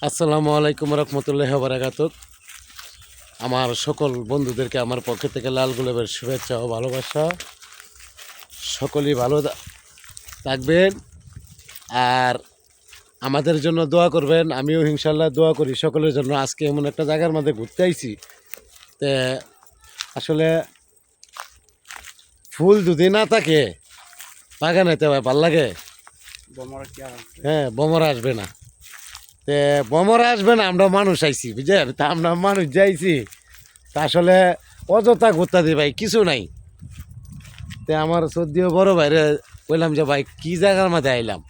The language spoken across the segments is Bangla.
আসসালামু আলাইকুম রহমতুল্লাহি ওয়া বারাকাতুহু। আমার সকল বন্ধুদেরকে আমার পক্ষ থেকে লাল গোলাপের শুভেচ্ছা ও ভালোবাসা। সকলেই ভালো থাকবেন আর আমাদের জন্য দোয়া করবেন। আমিও ইনশাআল্লাহ দোয়া করি সকলের জন্য। আজকে এমন একটা জায়গার মধ্যে ঘুরতে আইছি, তে আসলে ফুল যদি না থাকে বাগানেতে ভালো লাগে। হ্যাঁ, বমরা আসবে না, তে বমরা আসবে না, আমরা মানুষ আইছি বুঝলেন। তা আমরা মানুষ যাইছি, তা আসলে অযথা ঘুরতে দিই ভাই, কিছু নাই। তে আমার সদ্যীয় বড় ভাইরে বললাম যে ভাই কি জায়গার মধ্যে আইলাম,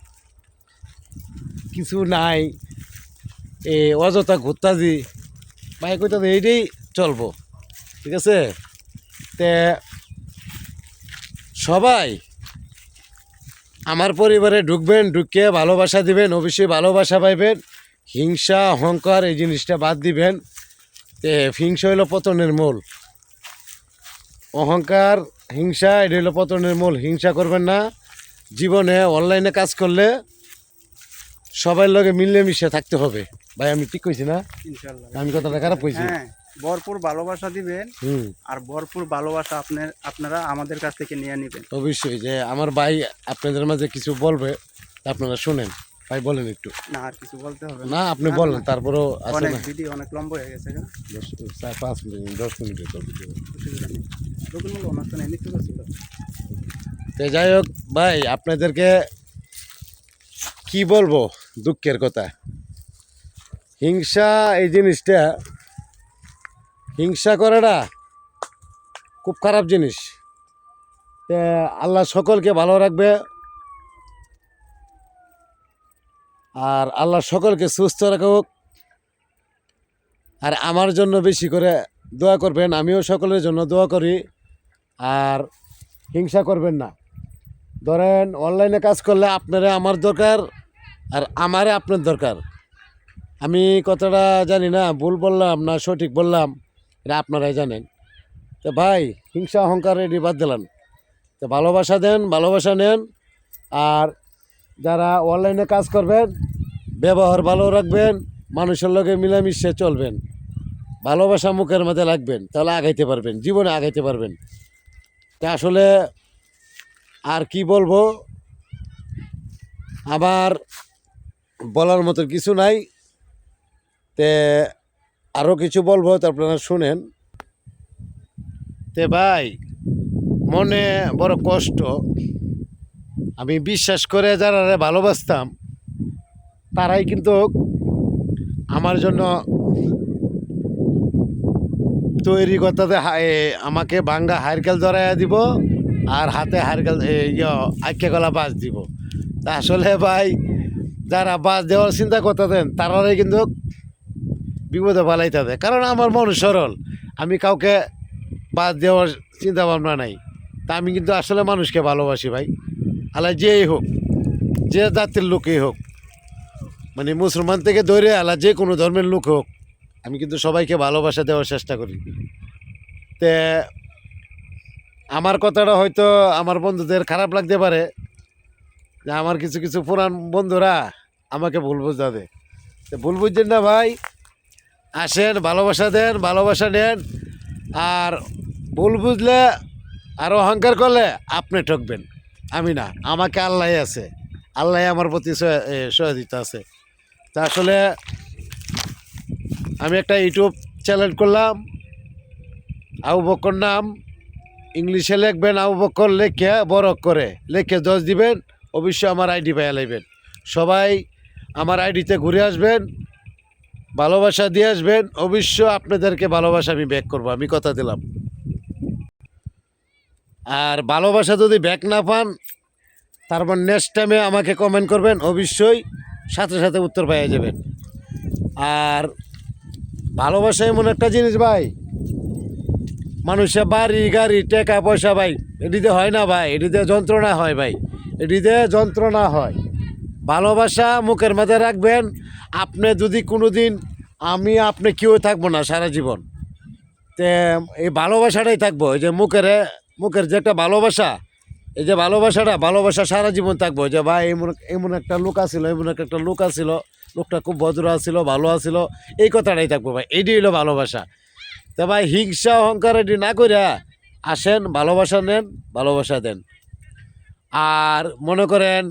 কিছু নাই, এ অযথা ঘুরতে দিই ভাই, কইতে এইটাই চলবো, ঠিক আছে। তে সবাই আমার পরিবারে ঢুকবেন, ঢুকে ভালোবাসা দিবেন, অবশ্যই ভালোবাসা পাইবেন। হিংসা অহংকার এই জিনিসটা বাদ দিবেন। তে হিংসা হইল পতনের মূল, অহংকার হিংসা এটা হইল পতনের মূল। হিংসা করবেন না। জীবনে অনলাইনে কাজ করলে সবার লগে মিলে মিশে থাকতে হবে ভাই। আমি ঠিক কইছি না? ইনশাআল্লাহ আমি কথাটা খারাপ কইছি? হ্যাঁ, ভরপুর ভালোবাসা দিবেন আর ভরপুর ভালোবাসা আপনারা আমাদের কাছ থেকে নিয়ে নেবেন। অবশ্যই যে আমার ভাই আপনাদের মাঝে কিছু বলবে, আপনারা শুনেন। ভাই বলেন একটু। না, আর কিছু বলতে হবে না, আপনি বলেন, তারপরেও আছে অনেক না। ভিডিও অনেক লম্বা হয়ে গেছে। 5 মিনিট 10 মিনিটের তো ভিডিও। রবিমূল অনুষ্ঠানে নৃত্য করছিল। তো যাই হোক ভাই, আপনাদেরকে কি বলবো, দুঃখের কথা। হিংসা এই জিনিসটা, হিংসা করাটা খুব খারাপ জিনিস। তে আল্লাহ সকলকে ভালো রাখবে আর আল্লাহ সকলকে সুস্থ রাখুক। আর আমার জন্য বেশি করে দোয়া করবেন, আমিও সকলের জন্য দোয়া করি। আর হিংসা করবেন না। ধরেন অনলাইনে কাজ করলে আপনারা আমার দরকার আর আমারে আপনার দরকার। আমি কথাটা জানি না ভুল বললাম না সঠিক বললাম, এটা আপনারাই জানেন। তো ভাই, হিংসা অহংকার এটি বাদ দিলাম। তো ভালোবাসা দেন, ভালোবাসা নেন। আর যারা অনলাইনে কাজ করবেন ব্যবহার ভালো রাখবেন, মানুষের লগে মিলামিশে চলবেন, ভালোবাসা মুখের মধ্যে রাখবেন, তাহলে আগাইতে পারবেন, জীবনে আগাইতে পারবেন। তা আসলে আর কি বলবো, আমার বলার মতো কিছু নাই। তে আরও কিছু বলবো, তো আপনারা শুনেন। তে ভাই, মনে বড় কষ্ট। আমি বিশ্বাস করে যারা ভালোবাসতাম তারাই কিন্তু আমার জন্য তৈরি করতে আমাকে বাঙ্গা হারকেল ধরাইয়া দিব আর হাতে হারকেল আইকে গলা বাস দিব। তা আসলে ভাই, যারা বাস দেওয়ার চিন্তা করতে দেন তারাই কিন্তু বিপদে পালাইতে দেয়। কারণ আমার মন সরল, আমি কাউকে বাস দেওয়ার চিন্তা ভাবনা নাই। তা আমি কিন্তু আসলে মানুষকে ভালোবাসি ভাই। আল্লাহ যেই হোক, যে জাতির লোকই হোক, মানে মুসলমান থেকে ধরে আল্লাহ যে কোনো ধর্মের লোক হোক, আমি কিন্তু সবাইকে ভালোবাসা দেওয়ার চেষ্টা করি। তে আমার কথাটা হয়তো আমার বন্ধুদের খারাপ লাগতে পারে, যে আমার কিছু কিছু পুরান বন্ধুরা আমাকে ভুল বুঝতে দেয়। তো ভুল বুঝছেন না ভাই, আসেন, ভালোবাসা দেন, ভালোবাসা নেন। আর ভুল বুঝলে আর অহংকার করলে আপনি ঠকবেন, আমি না। আমাকে আল্লাহ আছে, আল্লাহ আমার প্রতি সহযোগিতা আছে। তা আসলে আমি একটা ইউটিউব চ্যানেল করলাম, আবু বকর নাম, ইংলিশে লিখবেন আবু বকর, লেখে বড় করে লেখে 10 দিবেন, অবশ্যই আমার আইডি পাইয়া লাইবেন। সবাই আমার আইডিতে ঘুরে আসবেন, ভালোবাসা দিয়ে আসবেন। অবশ্য আপনাদেরকে ভালোবাসা আমি ব্যাক করবো, আমি কথা দিলাম। আর ভালোবাসা যদি ব্যাক না পান, তারপর নেক্সট টাইমে আমাকে কমেন্ট করবেন, অবশ্যই সাথে সাথে উত্তর পাইয়া যাবেন। আর ভালোবাসা এমন একটা জিনিস ভাই, মানুষের বাড়ি গাড়ি টাকা পয়সা ভাই এটিতে হয় না ভাই, এটিতে যন্ত্রণা হয় ভাই, এটিতে যন্ত্রণা হয়। ভালোবাসা মুখের মধ্যে রাখবেন। আপনি যদি কোনো দিন, আমি আপনি কেউ থাকবো না সারা জীবন, তে এই ভালোবাসাটাই থাকবো। এই যে মুখের যে একটা ভালোবাসা, এই যে ভালোবাসা সারা জীবন থাকবো। যে ভাই এমন এমন একটা লোক আছিল, এমন একটা লোক আছিল, লোকটা খুব ভদ্র আছিল, ভালো আছিল, এই কথাটাই থাকবো ভাই। এইটাই হলো ভালোবাসা। তা ভাই হিংসা অহংকার এটি না কইরা আসেন, ভালোবাসা নেন, ভালোবাসা দেন। আর মনে করেন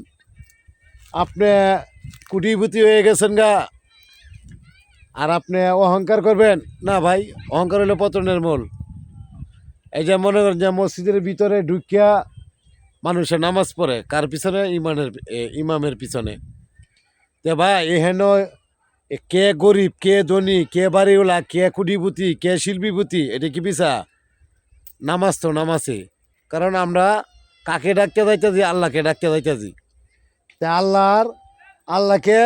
আপনি কুটিপতি হয়ে গেছেন গা, আর আপনি অহংকার করবেন না ভাই, অহংকার হলো পতনের মূল। এই যে মনে করেন যে মসজিদের ভিতরে ঢুকিয়া মানুষের নামাজ পড়ে কার পিছনে? ইমামের পিছনে। তে ভাই এহেন কে গরিব, কে ধনী, কে বাড়িওয়ালা, কে কুটিপতি, কে শিল্পীপতি, এটা কি পিছা? নামাজ তো নামাজে। কারণ আমরা কাকে ডাকতে যাইতেছি? আল্লাহকে ডাকতে যাইতেছি। তা আল্লাহকে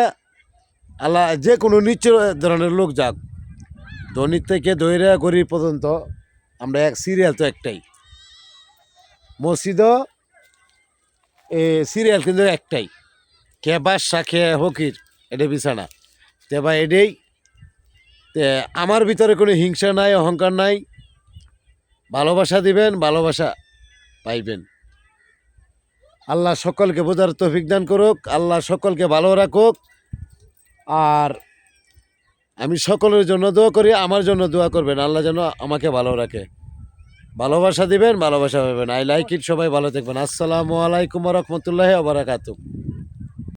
আল্লাহ যে কোনো নিচ্চ ধরনের লোক যাক, ধনীর থেকে ধৈর্য গরিব পর্যন্ত, আমরা এক সিরিয়াল তো একটাই। মসজিদও সিরিয়াল কিন্তু একটাই, কে বাদশা কে ফকির, এটা বিছানা। তে ভাই এটাই, তে আমার ভিতরে কোনো হিংসা নাই, অহংকার নাই। ভালোবাসা দিবেন, ভালোবাসা পাইবেন। আল্লাহ সকলকে বোঝার তৌফিক দান করুক, আল্লাহ সকলকে ভালো রাখুক। আর আমি সকলের জন্য দোয়া করি, আমার জন্য দোয়া করবেন, আল্লাহ যেন আমাকে ভালো রাখে। ভালোবাসা দিবেন, ভালোবাসা পাবেন। I like it. সবাই ভালো থাকবেন। আসসালামু আলাইকুম ওয়া রাহমাতুল্লাহি ওয়া বারাকাতুহু।